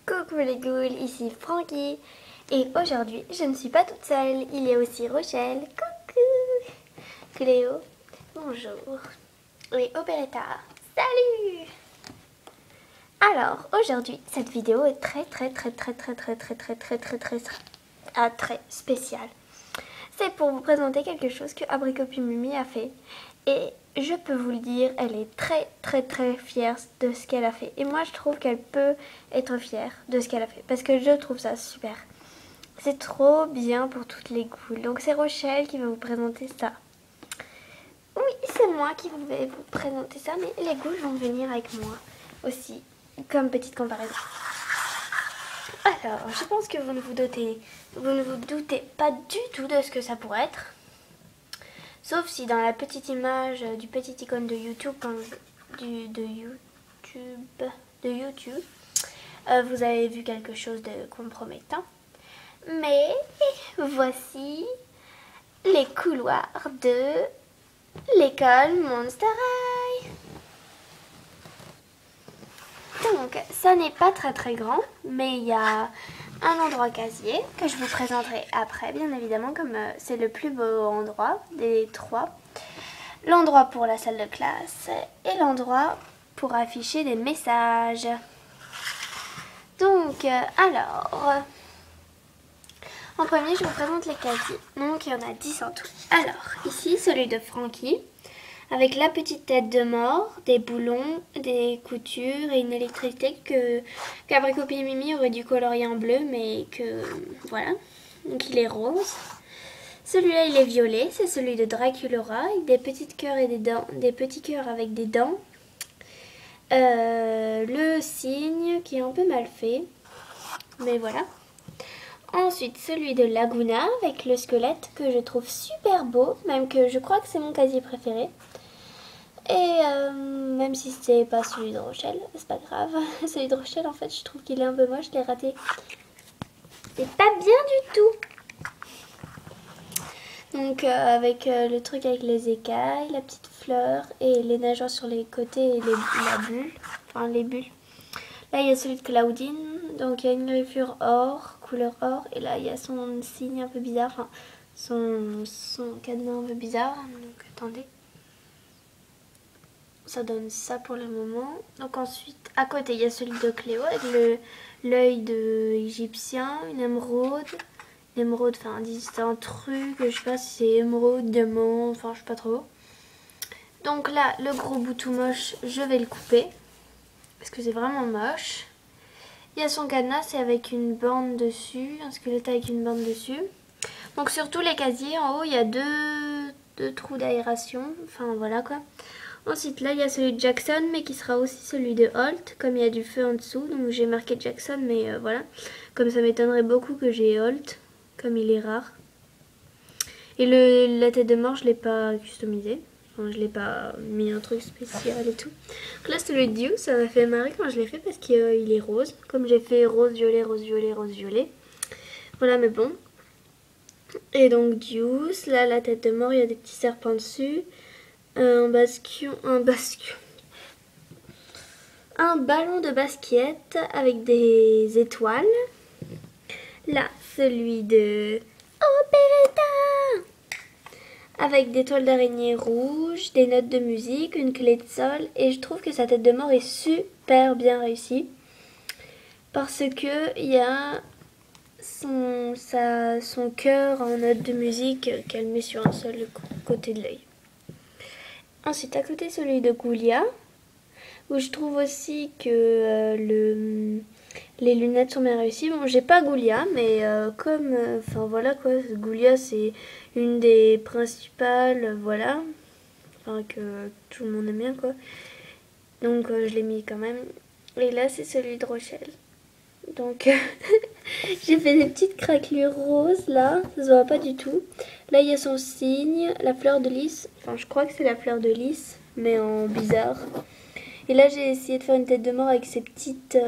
Coucou les ghouls, ici Frankie. Et aujourd'hui, je ne suis pas toute seule, il y a aussi Rochelle. Coucou Cléo, bonjour. Et Operetta, salut. Alors, aujourd'hui, cette vidéo est très spéciale. C'est pour vous présenter quelque chose que Abricot puis Mimi a fait. Et je peux vous le dire, elle est très fière de ce qu'elle a fait. Et moi, je trouve qu'elle peut être fière de ce qu'elle a fait. Parce que je trouve ça super. C'est trop bien pour toutes les ghouls. Donc c'est Rochelle qui va vous présenter ça. Oui, c'est moi qui vais vous présenter ça. Mais les ghouls vont venir avec moi aussi. Comme petite comparaison. Alors, je pense que vous ne vous doutez pas du tout de ce que ça pourrait être. Sauf si dans la petite image du petit icône de YouTube, vous avez vu quelque chose de compromettant. Mais voici les couloirs de l'école Monster High. Donc, ça n'est pas très grand, mais il y a un endroit casier que je vous présenterai après, bien évidemment, comme c'est le plus beau endroit des trois. L'endroit pour la salle de classe et l'endroit pour afficher des messages. Donc, en premier, je vous présente les casiers. Donc, il y en a 10 en tout. Alors, ici, celui de Frankie, avec la petite tête de mort, des boulons, des coutures et une électricité qu'Abricot et Mimi aurait dû colorier en bleu, mais que voilà. Donc il est rose. Celui-là il est violet, c'est celui de Draculaura, avec des petites cœurs et des petits cœurs avec des dents. Le cygne qui est un peu mal fait, mais voilà. Ensuite celui de Laguna avec le squelette que je trouve super beau, même que je crois que c'est mon casier préféré. Et même si c'est pas celui de Rochelle, c'est pas grave. Celui de Rochelle, en fait, je trouve qu'il est un peu moche, je l'ai raté. C'est pas bien du tout. Donc avec le truc avec les écailles, la petite fleur et les nageoires sur les côtés et la bulle, enfin les bulles. Là, il y a celui de Claudine, donc il y a une griffure or, couleur or, et là, il y a son signe un peu bizarre, enfin son cadenas un peu bizarre. Donc attendez. Ça donne ça pour le moment. Donc ensuite, à côté, il y a celui de Cléo avec l'œil de égyptien, une émeraude. Une émeraude, enfin, c'est un truc, je sais pas si c'est émeraude, diamant, enfin, je sais pas trop. Donc là, le gros bout tout moche, je vais le couper. Parce que c'est vraiment moche. Il y a son cadenas, c'est avec une bande dessus, un squelette avec une bande dessus. Donc sur tous les casiers, en haut, il y a deux trous d'aération. Enfin, voilà quoi. Ensuite, là, il y a celui de Jackson, mais qui sera aussi celui de Holt, comme il y a du feu en dessous. Donc, j'ai marqué Jackson, mais voilà. Comme ça m'étonnerait beaucoup que j'ai Holt, comme il est rare. Et la tête de mort, je ne l'ai pas customisé. Enfin, je ne l'ai pas mis un truc spécial et tout. Donc là, celui de Dew, ça m'a fait marrer quand je l'ai fait parce qu'il est rose. Comme j'ai fait rose, violet, rose, violet, rose, violet. Voilà, mais bon. Et donc, Dew, là, la tête de mort, il y a des petits serpents dessus. Un ballon de basket avec des étoiles. Là, celui de Operetta avec des toiles d'araignée rouges, des notes de musique, une clé de sol. Et je trouve que sa tête de mort est super bien réussie. Parce que il y a son cœur en notes de musique qu'elle met sur un seul côté de l'œil. Ensuite, à côté, celui de Goulia, où je trouve aussi que les lunettes sont bien réussies. Bon, j'ai pas Goulia, mais enfin voilà quoi, Goulia c'est une des principales, voilà, enfin que tout le monde aime bien quoi. Donc je l'ai mis quand même. Et là, c'est celui de Rochelle. Donc j'ai fait des petites craquelures roses là, ça se voit pas du tout. Là il y a son signe, la fleur de lys, enfin je crois que c'est la fleur de lys, mais en bizarre. Et là j'ai essayé de faire une tête de mort avec ces petites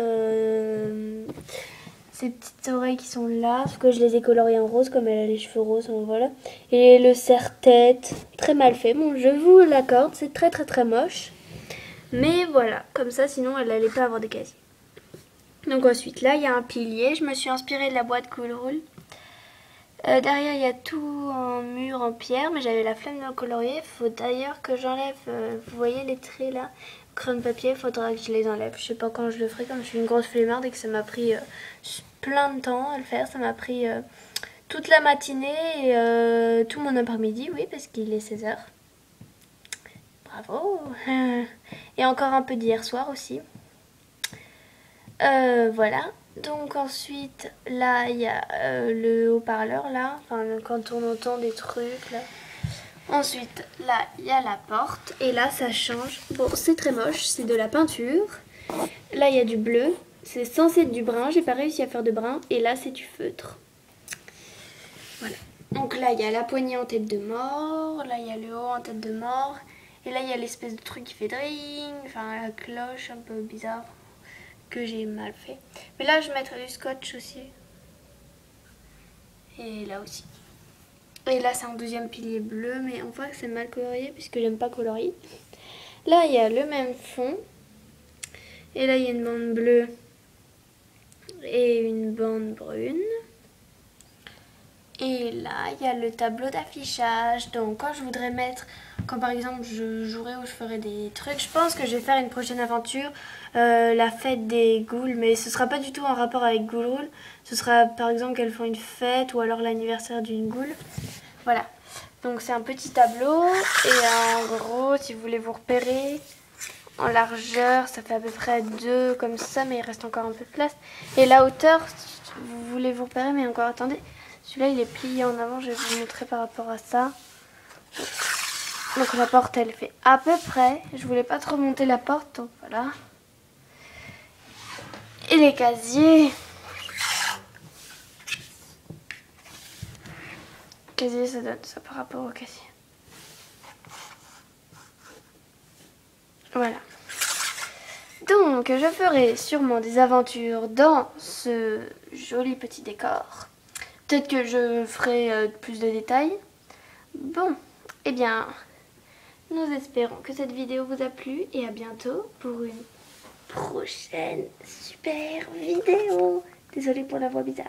oreilles qui sont là, parce que je les ai coloriées en rose comme elle a les cheveux roses, donc voilà. Et le serre-tête, très mal fait, bon je vous l'accorde, c'est très moche. Mais voilà, comme ça sinon elle n'allait pas avoir de casier. Donc ensuite là il y a un pilier, je me suis inspirée de la boîte Cool Rule. Derrière il y a tout en mur en pierre, mais j'avais la flemme de le colorier. Il faut d'ailleurs que j'enlève, vous voyez les traits là, crayon de papier, il faudra que je les enlève. Je sais pas quand je le ferai, comme je suis une grosse flemmarde et que ça m'a pris plein de temps à le faire. Ça m'a pris toute la matinée et tout mon après-midi, oui, parce qu'il est 16 h. Bravo. Et encore un peu d'hier soir aussi. Voilà. Donc ensuite, là, il y a le haut-parleur, là. Enfin, quand on entend des trucs, là. Ensuite, là, il y a la porte. Et là, ça change. Bon, c'est très moche. C'est de la peinture. Là, il y a du bleu. C'est censé être du brun. J'ai pas réussi à faire de brun. Et là, c'est du feutre. Voilà. Donc là, il y a la poignée en tête de mort. Là, il y a le haut en tête de mort. Et là, il y a l'espèce de truc qui fait dring. Enfin, la cloche un peu bizarre que j'ai mal fait. Mais là, je mettrai du scotch aussi. Et là aussi. Et là, c'est un deuxième pilier bleu, mais on voit que c'est mal colorié puisque j'aime pas colorier. Là, il y a le même fond. Et là, il y a une bande bleue et une bande brune. Et là, il y a le tableau d'affichage. Donc, quand je voudrais mettre, quand par exemple je jouerais ou je ferais des trucs, je pense que je vais faire une prochaine aventure, la fête des ghouls. Mais ce sera pas du tout en rapport avec Ghoul Rule. Ce sera par exemple qu'elles font une fête ou alors l'anniversaire d'une ghoul. Voilà. Donc, c'est un petit tableau. Et en gros, si vous voulez vous repérer, en largeur, ça fait à peu près 2 comme ça, mais il reste encore un peu de place. Et la hauteur, si vous voulez vous repérer, mais encore attendez. Celui-là, il est plié en avant, je vais vous montrer par rapport à ça. Donc la porte, elle fait à peu près. Je voulais pas trop monter la porte, donc voilà. Et les casiers. Casier, ça donne ça par rapport au casier. Voilà. Donc, je ferai sûrement des aventures dans ce joli petit décor. Peut-être que je ferai plus de détails. Bon, eh bien, nous espérons que cette vidéo vous a plu et à bientôt pour une prochaine super vidéo. Désolée pour la voix bizarre.